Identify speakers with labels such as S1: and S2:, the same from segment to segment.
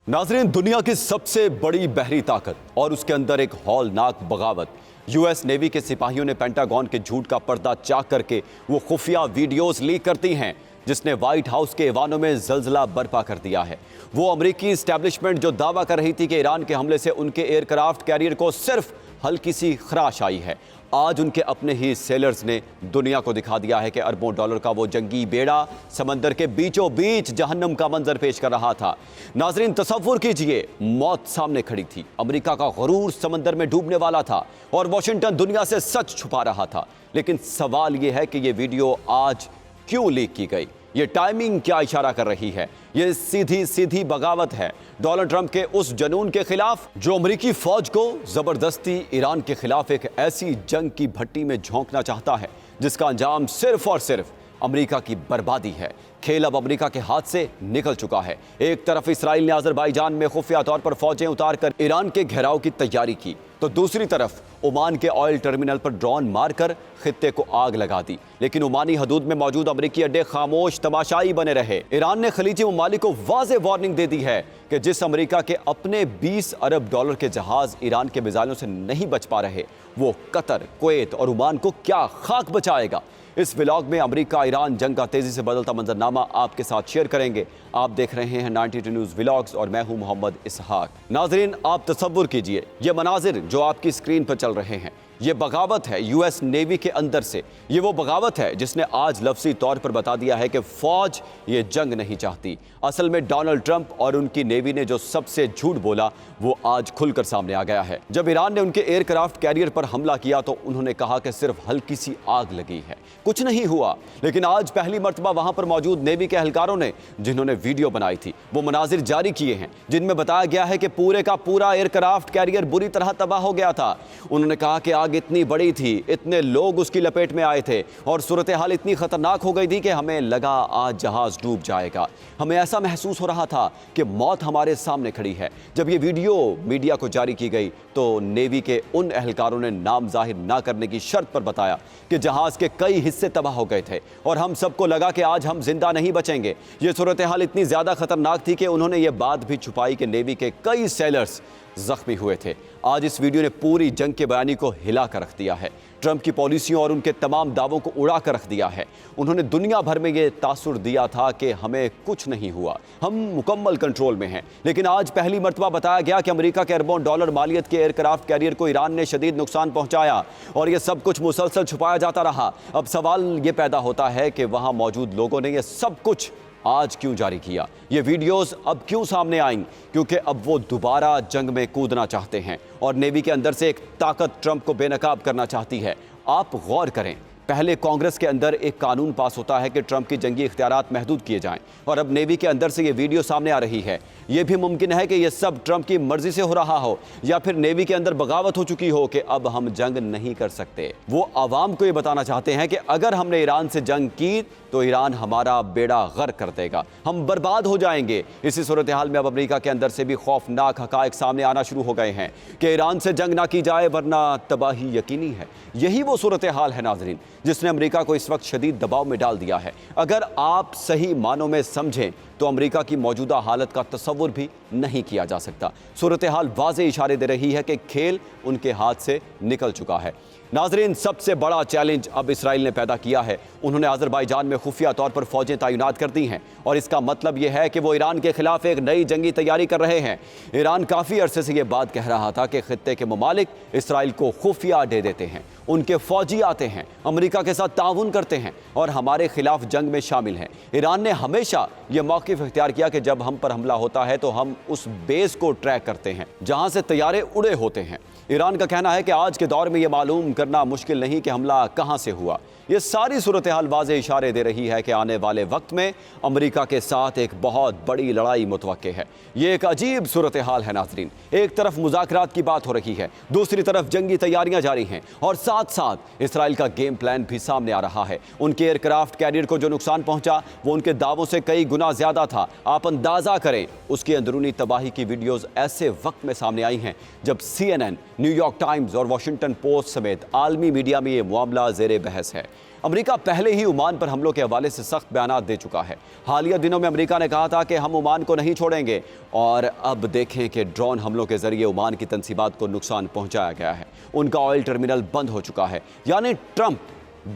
S1: नाजरीन, दुनिया की सबसे बड़ी बहरी ताकत और उसके अंदर एक हौलनाक बगावत। यूएस नेवी के सिपाहियों ने पेंटागन के झूठ का पर्दा चाक करके वो खुफिया वीडियोस लीक करती हैं जिसने व्हाइट हाउस के ऐवानों में जलजला बर्पा कर दिया है। वो अमेरिकी एस्टेब्लिशमेंट जो दावा कर रही थी कि ईरान के हमले से उनके एयरक्राफ्ट कैरियर को सिर्फ हल्की सी खराश आई है, आज उनके अपने ही सेलर्स ने दुनिया को दिखा दिया है कि अरबों डॉलर का वो जंगी बेड़ा समंदर के बीचों बीच जहन्नम का मंजर पेश कर रहा था। नाजरीन, तसव्वुर कीजिए, मौत सामने खड़ी थी, अमेरिका का गरूर समंदर में डूबने वाला था और वॉशिंगटन दुनिया से सच छुपा रहा था। लेकिन सवाल ये है कि ये वीडियो आज क्यों लीक की गई? ये टाइमिंग क्या इशारा कर रही है? ये सीधी सीधी बगावत है डोनाल्ड ट्रंप के उस जुनून के खिलाफ जो अमेरिकी फौज को जबरदस्ती ईरान के खिलाफ एक ऐसी जंग की भट्टी में झोंकना चाहता है जिसका अंजाम सिर्फ और सिर्फ अमेरिका की बर्बादी है। खेल अब अमेरिका के हाथ से निकल चुका है। एक तरफ इसराइल ने अजरबैजान में खुफिया तौर पर फौजें उतारकर ईरान के घेराव की तैयारी की, तो दूसरी तरफ ओमान के ऑयल टर्मिनल पर ड्रोन मारकर खित्ते को आग लगा दी। लेकिन ओमानी हदूद में मौजूद अमेरिकी अड्डे खामोश तमाशाई बने रहे। ईरान ने खलीजी ममालिक को वाज़ेह वार्निंग दे दी है कि जिस अमेरिका के अपने 20 अरब डॉलर के जहाज ईरान के मिसाइलों से नहीं बच पा रहे, वो कतर, कुवैत और ओमान को क्या खाक बचाएगा। इस व्लॉग में अमेरिका ईरान जंग का तेजी से बदलता मंजरनामा आपके साथ शेयर करेंगे। आप देख रहे हैं 92 न्यूज़ व्लॉग्स और मैं हूं मोहम्मद इसहाक। नाजरीन, आप तसव्वुर कीजिए, ये मनाजिर जो आपकी स्क्रीन पर चल रहे हैं, ये बगावत है यूएस नेवी के अंदर से। ये वो बगावत है जिसने आज लफ्ज़ी तौर पर बता दिया है कि फौज ये जंग नहीं चाहती। असल में डोनाल्ड ट्रंप और उनकी नेवी ने जो सबसे झूठ बोला वो आज खुलकर सामने आ गया है। जब ईरान ने उनके एयरक्राफ्ट कैरियर पर हमला किया तो उन्होंने कहा कि सिर्फ हल्की सी आग लगी है, कुछ नहीं हुआ। लेकिन आज पहली मर्तबा वहां पर मौजूद नेवी के एहलकारों ने, जिन्होंने वीडियो बनाई थी, वो मनाजिर जारी किए हैं जिनमें बताया गया है कि पूरे का पूरा एयरक्राफ्ट कैरियर बुरी तरह तबाह हो गया था। उन्होंने कहा कि आग इतनी बड़ी थी, इतने लोग उसकी लपेट में आए थे और सूरत हाल इतनी खतरनाक हो गई थी कि हमें लगा आज जहाज डूब जाएगा। हमें ऐसा महसूस हो रहा था कि मौत हमारे सामने खड़ी है। जब ये वीडियो मीडिया को जारी की गई तो नेवी के उन एहलकारों ने नाम जाहिर ना करने की शर्त पर बताया कि जहाज के कई हिस्से तबाह हो गए थे और हम सबको लगा कि आज हम जिंदा नहीं बचेंगे। ये सूरत हाल इतनी ज्यादा खतरनाक थी कि उन्होंने ये बात भी छुपाई कि नेवी के कई सेलर्स जख्मी हुए थे। आज इस वीडियो ने पूरी जंग के बयानी को हिला कर रख दिया है, ट्रंप की पॉलिसियों और उनके तमाम दावों को उड़ा कर रख दिया है। उन्होंने दुनिया भर में ये तासुर दिया था कि हमें कुछ नहीं हुआ, हम मुकम्मल कंट्रोल में हैं। लेकिन आज पहली मर्तबा बताया गया कि अमेरिका के अरबों डॉलर मालियत के एयरक्राफ्ट कैरियर को ईरान ने शदीद नुकसान पहुंचाया और ये सब कुछ मुसलसल छुपाया जाता रहा। अब सवाल ये पैदा होता है कि वहां मौजूद लोगों ने यह सब कुछ आज क्यों जारी किया? ये वीडियोस अब क्यों सामने आईं? क्योंकि अब वो दोबारा जंग में कूदना चाहते हैं और नेवी के अंदर से एक ताकत ट्रंप को बेनकाब करना चाहती है। आप गौर करें, पहले कांग्रेस के अंदर एक कानून पास होता है कि ट्रंप की जंगी इख्तियारात महदूद किए जाएं और अब नेवी के अंदर से ये वीडियो सामने आ रही है। यह भी मुमकिन है कि यह सब ट्रंप की मर्जी से हो रहा हो या फिर नेवी के अंदर बगावत हो चुकी हो कि अब हम जंग नहीं कर सकते। वो आवाम को ये बताना चाहते हैं कि अगर हमने ईरान से जंग की तो ईरान हमारा बेड़ा गर्क कर देगा, हम बर्बाद हो जाएंगे। इसी सूरत हाल में अब अमेरिका के अंदर से भी खौफनाक हकायक सामने आना शुरू हो गए हैं कि ईरान से जंग ना की जाए वरना तबाही यकीनी है। यही वो सूरत हाल है नाजरीन जिसने अमेरिका को इस वक्त शदीद दबाव में डाल दिया है। अगर आप सही मानों में समझें तो अमेरिका की मौजूदा हालत का तसव्वुर भी नहीं किया जा सकता। सूरत हाल वाज़ेह इशारे दे रही है कि खेल उनके हाथ से निकल चुका है। नाजरीन, सबसे बड़ा चैलेंज अब इसराइल ने पैदा किया है। उन्होंने अजरबैजान में खुफिया तौर पर फौजें तैनात कर दी हैं और इसका मतलब यह है कि वो ईरान के खिलाफ एक नई जंगी तैयारी कर रहे हैं। ईरान काफ़ी अरसे से ये बात कह रहा था कि खित्ते के ममालिक इसराइल को खुफिया अड्डे देते हैं, उनके फौजी आते हैं, अमेरिका के साथ ताउन करते हैं और हमारे खिलाफ जंग में शामिल हैं। ईरान ने हमेशा यह मौक़िफ़ इख्तियार किया कि जब हम पर हमला होता है तो हम उस बेस को ट्रैक करते हैं जहां से तैयारे उड़े होते हैं। ईरान का कहना है कि आज के दौर में यह मालूम करना मुश्किल नहीं कि हमला कहां से हुआ। ये सारी सूरत हाल वाज़ेह इशारे दे रही है कि आने वाले वक्त में अमेरिका के साथ एक बहुत बड़ी लड़ाई मुतवक्के है। ये एक अजीब सूरत हाल है नाजरीन। एक तरफ मुज़ाकरात की बात हो रही है, दूसरी तरफ जंगी तैयारियां जारी हैं और साथ साथ इसराइल का गेम प्लान भी सामने आ रहा है। उनके एयरक्राफ्ट कैरियर को जो नुकसान पहुंचा वो उनके दावों से कई गुना ज्यादा था। आप अंदाजा करें, उसकी अंदरूनी तबाही की वीडियोस ऐसे वक्त में सामने आई हैं जब CNN, न्यूयॉर्क टाइम्स और वॉशिंगटन पोस्ट समेत आलमी मीडिया में ये मामला ज़ेरे बहस है। अमेरिका पहले ही ओमान पर हमलों के हवाले से सख्त बयान दे चुका है। हालिया दिनों में अमेरिका ने कहा था कि हम ओमान को नहीं छोड़ेंगे, और अब देखें कि ड्रोन हमलों के जरिए ओमान की तंसीबात को नुकसान पहुंचाया गया है। उनका ऑयल टर्मिनल बंद हो चुका है। यानी ट्रंप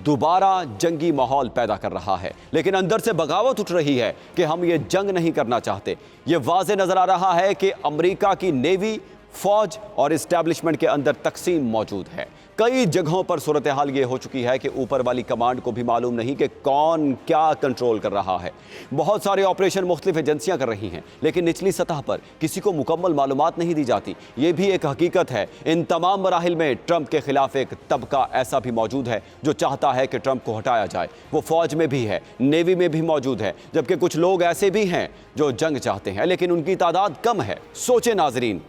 S1: दोबारा जंगी माहौल पैदा कर रहा है, लेकिन अंदर से बगावत उठ रही है कि हम ये जंग नहीं करना चाहते। ये वाज़े नजर आ रहा है कि अमेरिका की नेवी, फौज और इस्टेब्लिशमेंट के अंदर तकसीम मौजूद है। कई जगहों पर सूरत हाल ये हो चुकी है कि ऊपर वाली कमांड को भी मालूम नहीं कि कौन क्या कंट्रोल कर रहा है। बहुत सारे ऑपरेशन मुख्तलिफ एजेंसियां कर रही हैं, लेकिन निचली सतह पर किसी को मुकम्मल मालूमात नहीं दी जाती। ये भी एक हकीकत है। इन तमाम मराहिल में ट्रंप के खिलाफ एक तबका ऐसा भी मौजूद है जो चाहता है कि ट्रंप को हटाया जाए। वो फौज में भी है, नेवी में भी मौजूद है, जबकि कुछ लोग ऐसे भी हैं जो जंग चाहते हैं, लेकिन उनकी तादाद कम है। सोचे नाजरीन,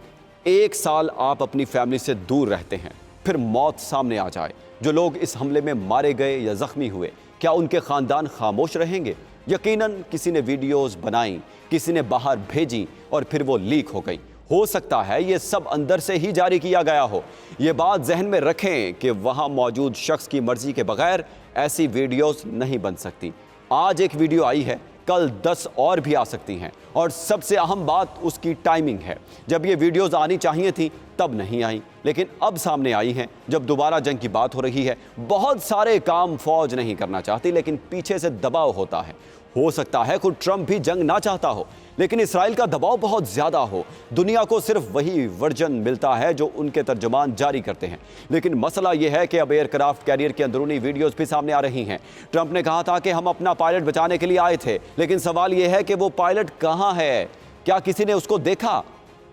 S1: 1 साल आप अपनी फैमिली से दूर रहते हैं, फिर मौत सामने आ जाए। जो लोग इस हमले में मारे गए या जख्मी हुए, क्या उनके ख़ानदान खामोश रहेंगे? यकीनन किसी ने वीडियोस बनाई, किसी ने बाहर भेजी और फिर वो लीक हो गई। हो सकता है ये सब अंदर से ही जारी किया गया हो। ये बात जहन में रखें कि वहाँ मौजूद शख्स की मर्जी के बगैर ऐसी वीडियोस नहीं बन सकती। आज एक वीडियो आई है, कल 10 और भी आ सकती हैं, और सबसे अहम बात उसकी टाइमिंग है। जब ये वीडियोस आनी चाहिए थी तब नहीं आई, लेकिन अब सामने आई हैं जब दोबारा जंग की बात हो रही है। बहुत सारे काम फौज नहीं करना चाहती, लेकिन पीछे से दबाव होता है। हो सकता है खुद ट्रंप भी जंग ना चाहता हो, लेकिन इसराइल का दबाव बहुत ज़्यादा हो। दुनिया को सिर्फ वही वर्जन मिलता है जो उनके तर्जुमान जारी करते हैं। लेकिन मसला यह है कि अब एयरक्राफ्ट कैरियर की अंदरूनी वीडियोस भी सामने आ रही हैं। ट्रंप ने कहा था कि हम अपना पायलट बचाने के लिए आए थे, लेकिन सवाल यह है कि वो पायलट कहाँ है? क्या किसी ने उसको देखा?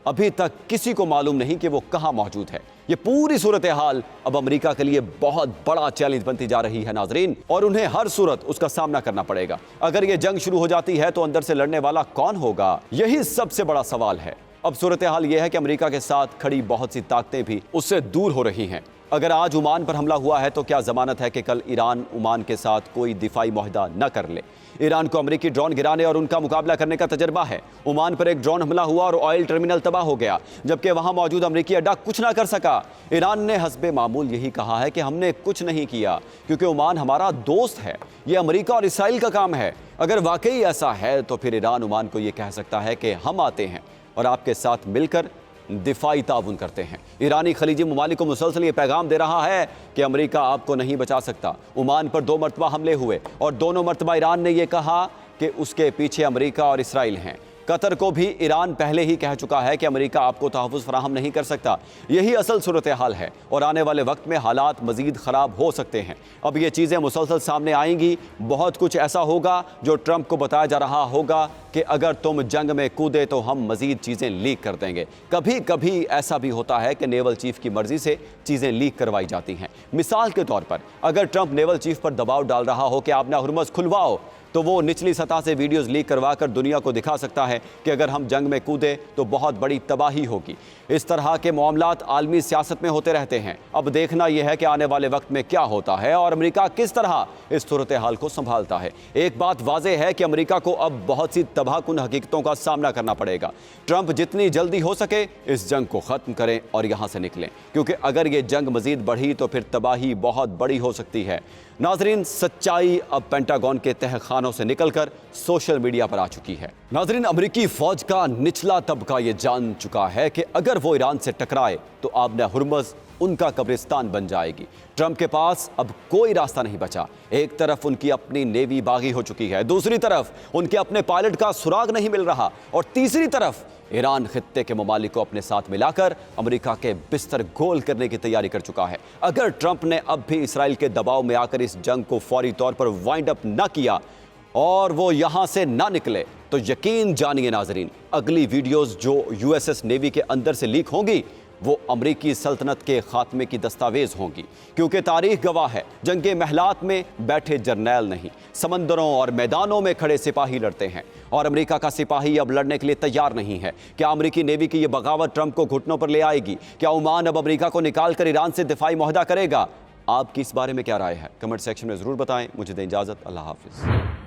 S1: अभी तक किसी को मालूम नहीं कि वो कहाँ मौजूद है। ये पूरी सूरत हाल अब अमेरिका के लिए बहुत बड़ा चैलेंज बनती जा रही है नाजरीन, और उन्हें हर सूरत उसका सामना करना पड़ेगा। अगर ये जंग शुरू हो जाती है तो अंदर से लड़ने वाला कौन होगा? यही सबसे बड़ा सवाल है। अब सूरत हाल यह है कि अमेरिका के साथ खड़ी बहुत सी ताकतें भी उससे दूर हो रही हैं। अगर आज ओमान पर हमला हुआ है तो क्या जमानत है कि कल ईरान ओमान के साथ कोई दिफाई मुआहदा न कर ले? ईरान को अमेरिकी ड्रोन गिराने और उनका मुकाबला करने का तजर्बा है। ओमान पर एक ड्रोन हमला हुआ और ऑयल टर्मिनल तबाह हो गया, जबकि वहां मौजूद अमेरिकी अड्डा कुछ ना कर सका। ईरान ने हस्बे मामूल यही कहा है कि हमने कुछ नहीं किया क्योंकि ओमान हमारा दोस्त है, ये अमेरिका और इसराइल का काम है। अगर वाकई ऐसा है तो फिर ईरान ओमान को ये कह सकता है कि हम आते हैं और आपके साथ मिलकर दिफाई ताउन करते हैं। ईरानी खलीजी ममालिक को मुसलसल ये पैगाम दे रहा है कि अमेरिका आपको नहीं बचा सकता। ओमान पर 2 मरतबा हमले हुए और दोनों मरतबा ईरान ने यह कहा कि उसके पीछे अमेरिका और इसराइल हैं। कतर को भी ईरान पहले ही कह चुका है कि अमेरिका आपको तहफ़्फ़ुज़ फराहम नहीं कर सकता। यही असल सूरत हाल है, और आने वाले वक्त में हालात मज़ीद ख़राब हो सकते हैं। अब ये चीज़ें मुसलसल सामने आएंगी। बहुत कुछ ऐसा होगा जो ट्रंप को बताया जा रहा होगा कि अगर तुम जंग में कूदे तो हम मज़ीद चीज़ें लीक कर देंगे। कभी कभी ऐसा भी होता है कि नेवल चीफ की मर्ज़ी से चीज़ें लीक करवाई जाती हैं। मिसाल के तौर पर अगर ट्रंप नेवल चीफ पर दबाव डाल रहा हो कि आप ना हुर्मुज़ खुलवाओ, तो वो निचली सतह से वीडियोस लीक करवा कर दुनिया को दिखा सकता है कि अगर हम जंग में कूदे तो बहुत बड़ी तबाही होगी। इस तरह के मामलात आलमी सियासत में होते रहते हैं। अब देखना यह है कि आने वाले वक्त में क्या होता है और अमेरिका किस तरह इस सूरत हाल को संभालता है। एक बात वाज़ेह है कि अमेरिका को अब बहुत सी तबाहकुन हकीकतों का सामना करना पड़ेगा। ट्रंप जितनी जल्दी हो सके इस जंग को ख़त्म करें और यहाँ से निकलें, क्योंकि अगर ये जंग मज़ीद बढ़ी तो फिर तबाही बहुत बड़ी हो सकती है। नाजरीन, सच्चाई अब पेंटागन के तहखानों से निकलकर सोशल मीडिया पर आ चुकी है। नाजरीन, अमेरिकी फौज का निचला तबका ये जान चुका है कि अगर वो ईरान से टकराए तो आबना हुर्मुज़ उनका कब्रिस्तान बन जाएगी। ट्रंप के पास अब कोई रास्ता नहीं बचा। एक तरफ उनकी अपनी नेवी बागी हो चुकी है, दूसरी तरफ उनके अपने पायलट का सुराग नहीं मिल रहा, और तीसरी तरफ ईरान खित्ते के ममालिक को अपने साथ मिलाकर अमेरिका के बिस्तर गोल करने की तैयारी कर चुका है। अगर ट्रंप ने अब भी इसराइल के दबाव में आकर इस जंग को फौरी तौर पर वाइंड अप न किया और वो यहाँ से ना निकले तो यकीन जानिए नाजरीन, अगली वीडियोस जो यूएसएस नेवी के अंदर से लीक होंगी वो अमरीकी सल्तनत के खात्मे की दस्तावेज होंगी, क्योंकि तारीख गवाह है जंगे महलात में बैठे जर्नैल नहीं, समंदरों और मैदानों में खड़े सिपाही लड़ते हैं, और अमेरिका का सिपाही अब लड़ने के लिए तैयार नहीं है। क्या अमरीकी नेवी की ये बगावत ट्रंप को घुटनों पर ले आएगी? क्या ओमान अब अमरीका को निकाल कर ईरान से दिफाई मुआहदा करेगा? आपकी इस बारे में क्या राय है? कमेंट सेक्शन में ज़रूर बताएं। मुझे दें इजाज़त। अल्लाह हाफिज़।